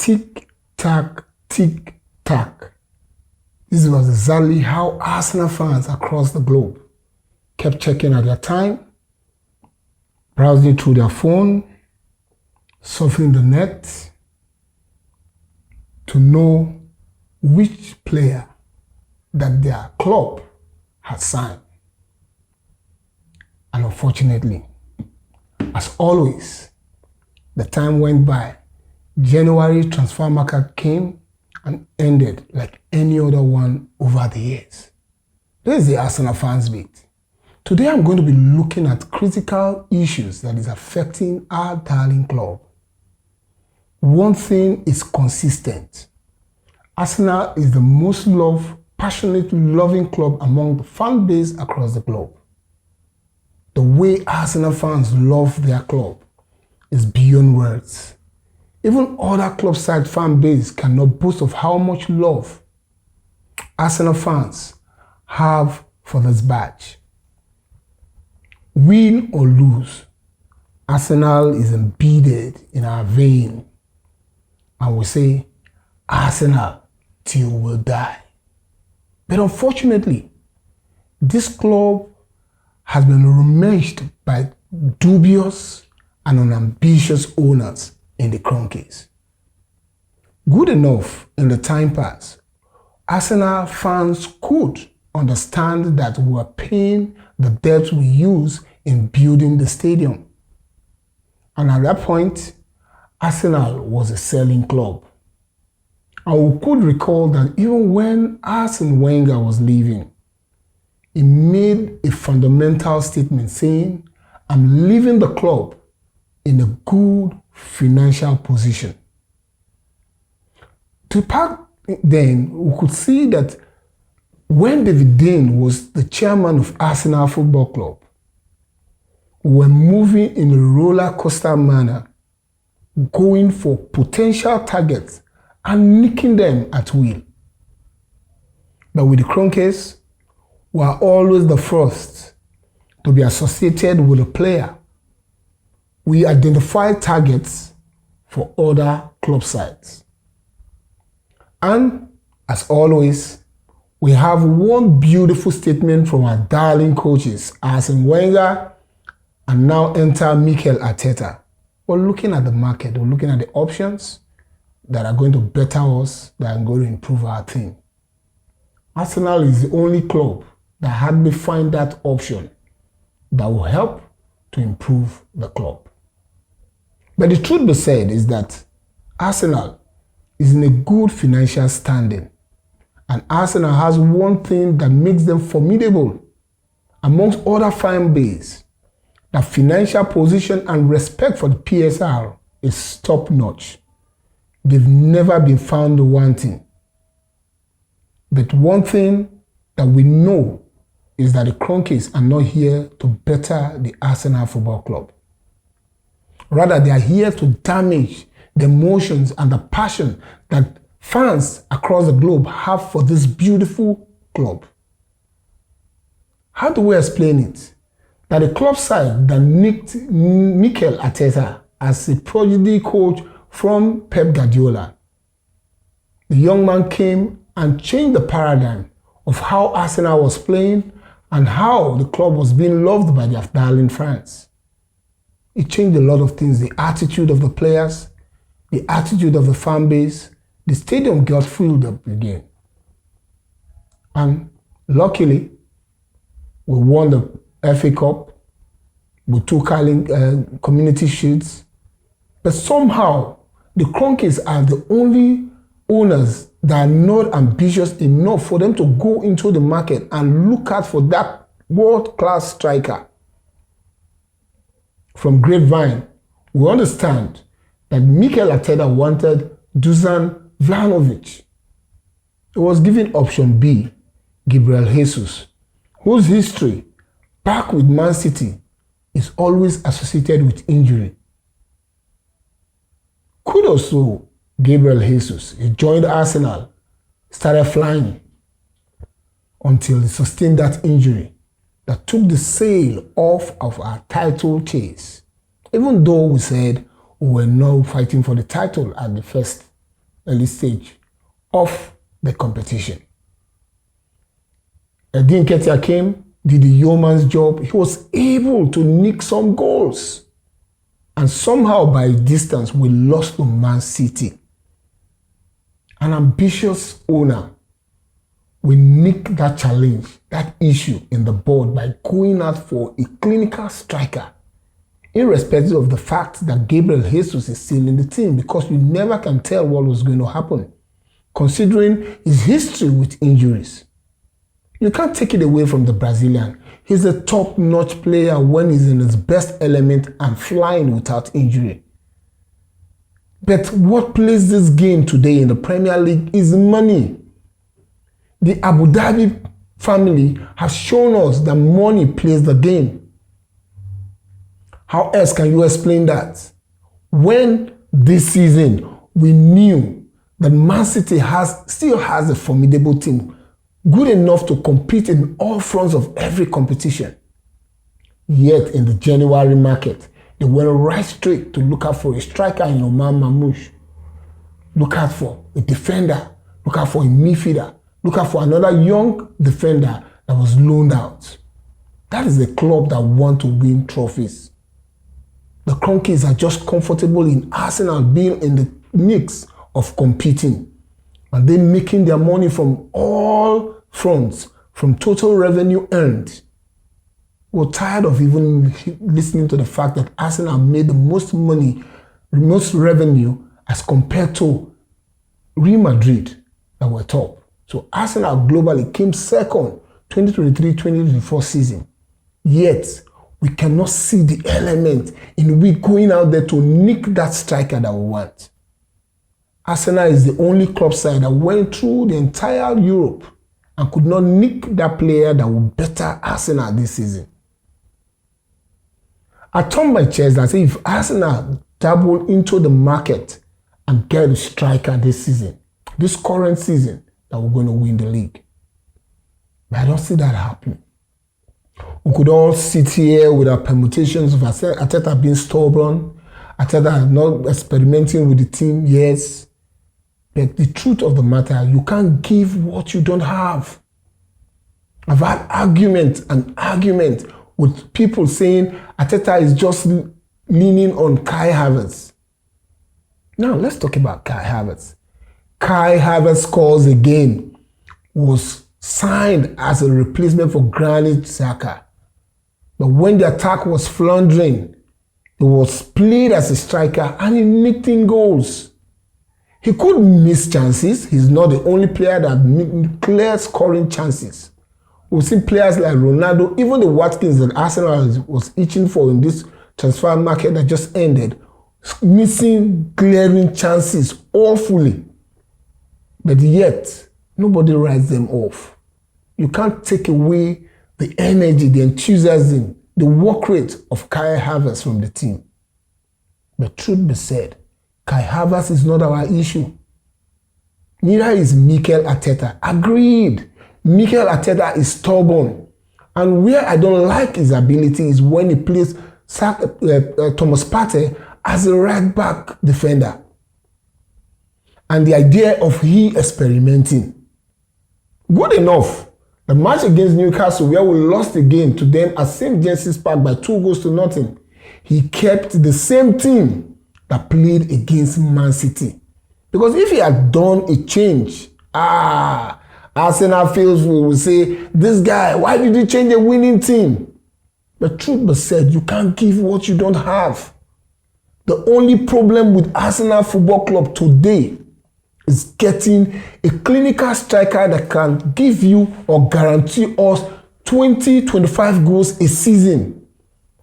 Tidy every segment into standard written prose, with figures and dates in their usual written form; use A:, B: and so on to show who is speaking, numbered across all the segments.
A: tick, tack, tick, tack. This was exactly how Arsenal fans across the globe kept checking at their time, browsing through their phone, surfing the net to know which player that their club had signed. And unfortunately, as always, the time went by. January transfer market came and ended like any other one over the years. This is the Arsenalfansbit. Today I'm going to be looking at critical issues that is affecting our darling club. One thing is consistent. Arsenal is the most loved, passionate, loving club among the fan base across the globe. The way Arsenal fans love their club is beyond words. Even other club side fan base cannot boast of how much love Arsenal fans have for this badge. Win or lose, Arsenal is embedded in our vein, and we say Arsenal till we'll die. But unfortunately, this club has been remaged by dubious and unambitious owners in the Kroenkes. Good enough in the time past, Arsenal fans could understand that we were paying the debt we use in building the stadium. And at that point, Arsenal was a selling club. And we could recall that even when Arsène Wenger was leaving, he made a fundamental statement saying, "I'm leaving the club in a good financial position." Back then, we could see that when David Dein was the chairman of Arsenal Football Club, we were moving in a roller coaster manner, going for potential targets and nicking them at will. But with the Kroenkes, we are always the first to be associated with a player. We identify targets for other club sides. And as always, we have one beautiful statement from our darling coaches, Arsène Wenger, and now enter Mikel Arteta. We're looking at the market, we're looking at the options that are going to better us, that are going to improve our team. Arsenal is the only club that had defined that option that will help to improve the club. But the truth be said is that Arsenal is in a good financial standing. And Arsenal has one thing that makes them formidable amongst other fan base. That financial position and respect for the PSR is top notch. They've never been found wanting. But one thing that we know is that the Kroenkes are not here to better the Arsenal Football Club. Rather, they are here to damage the emotions and the passion that fans across the globe have for this beautiful club. How do we explain it? That the club side that nicked Mikel Arteta as a prodigy coach from Pep Guardiola, the young man came and changed the paradigm of how Arsenal was playing and how the club was being loved by their darling fans. It changed a lot of things, the attitude of the players, the attitude of the fan base. The stadium got filled up again. And luckily, we won the FA Cup. We took community shields. But somehow, the Kroenkes are the only owners that are not ambitious enough for them to go into the market and look out for that world-class striker. From Grapevine, we understand that Mikel Arteta wanted Dusan Vlahovic. He was given option B, Gabriel Jesus, whose history back with Man City is always associated with injury. Kudos to Gabriel Jesus. He joined Arsenal, started flying until he sustained that injury that took the sail off of our title chase. Even though we said we were not fighting for the title at the first early stage of the competition. Edin Ketia came, did the yeoman's job. He was able to nick some goals. And somehow by distance, we lost to Man City. An ambitious owner will nick that challenge, that issue in the board by going out for a clinical striker, irrespective of the fact that Gabriel Jesus is still in the team, because you never can tell what was going to happen, considering his history with injuries. You can't take it away from the Brazilian. He's a top-notch player when he's in his best element and flying without injury. But what plays this game today in the Premier League is money. The Abu Dhabi family has shown us that money plays the game. How else can you explain that? When this season we knew that Man City still has a formidable team, good enough to compete in all fronts of every competition. Yet in the January market, they went right straight to look out for a striker in Omar Mamouche. Look out for a defender. Look out for a midfielder. Look out for another young defender that was loaned out. That is a club that wants to win trophies. The Kroenkes are just comfortable in Arsenal being in the mix of competing. And they're making their money from all fronts, from total revenue earned. We're tired of even listening to the fact that Arsenal made the most money, the most revenue as compared to Real Madrid that were top. So Arsenal globally came second 2023-2024 season. Yet, we cannot see the element in we going out there to nick that striker that we want. Arsenal is the only club side that went through the entire Europe and could not nick that player that would better Arsenal this season. I turn my chest and say if Arsenal dabble into the market and get a striker this season, this current season, that we're going to win the league. But I don't see that happening. We could all sit here with our permutations of Arteta being stubborn, Arteta not experimenting with the team, yes. But the truth of the matter, you can't give what you don't have. I've had argument with people saying Arteta is just leaning on Kai Havertz. Now, let's talk about Kai Havertz. Kai Havertz scores again, was signed as a replacement for Granit Xhaka. But when the attack was floundering, he was played as a striker and he nicked in goals. He could miss chances. He's not the only player that clear scoring chances. We've seen players like Ronaldo, even the Watkins that Arsenal was itching for in this transfer market that just ended, missing glaring chances awfully. But yet, nobody writes them off. You can't take away the energy, the enthusiasm, the work rate of Kai Havertz from the team. But truth be said, Kai Havertz is not our issue. Neither is Mikel Arteta. Agreed. Mikel Arteta is stubborn. And where I don't like his ability is when he plays Thomas Partey as a right back defender. And the idea of he experimenting. Good enough. The match against Newcastle, where we lost the game to them at St. James's Park by 2-0. He kept the same team that played against Man City. Because if he had done a change, Arsenal fans will say, this guy, why did he change a winning team? But truth be said, you can't give what you don't have. The only problem with Arsenal Football Club today is getting a clinical striker that can give you or guarantee us 20-25 goals a season,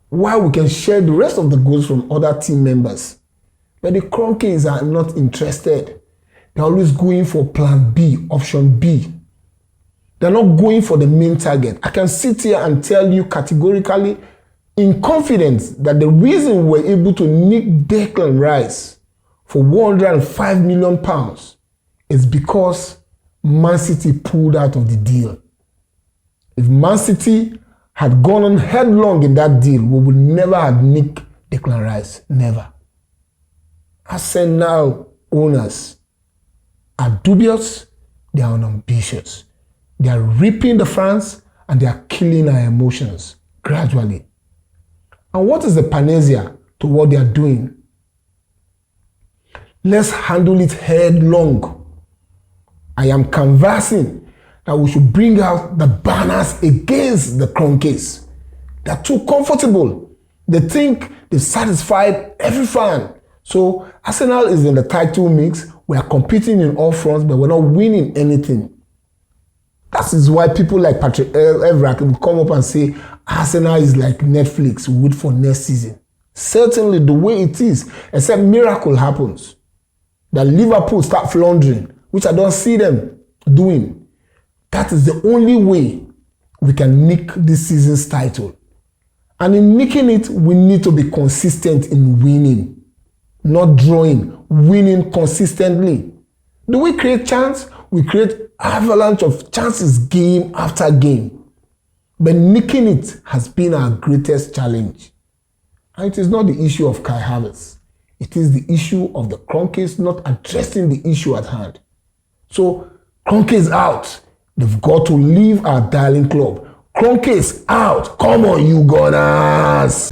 A: while we can share the rest of the goals from other team members. But the Kroenkes are not interested. They're always going for plan B, option B. They're not going for the main target. I can sit here and tell you categorically, in confidence, that the reason we're able to nick Declan Rice for £105 million is because Man City pulled out of the deal. If Man City had gone on headlong in that deal, we would never have nicked Declan Rice. Never. Arsenal owners, are dubious, they are unambitious. They are ripping the fans and they are killing our emotions gradually. And what is the panacea to what they are doing? Let's handle it headlong. I am canvassing that we should bring out the banners against the Kroenkes. They are too comfortable. They think they've satisfied every fan. So Arsenal is in the title mix. We are competing in all fronts, but we're not winning anything. That is why people like Patrick Evra will come up and say Arsenal is like Netflix, wait for next season. Certainly the way it is, except miracle happens. That Liverpool start floundering, which I don't see them doing. That is the only way we can nick this season's title. And in nicking it, we need to be consistent in winning, not drawing, winning consistently. Do we create chance? We create avalanche of chances game after game. But nicking it has been our greatest challenge. And it is not the issue of Kai Havertz. It is the issue of the Kroenkes not addressing the issue at hand. So, Kroenkes out. They've got to leave our darling club. Kroenkes out. Come on, you Gunners.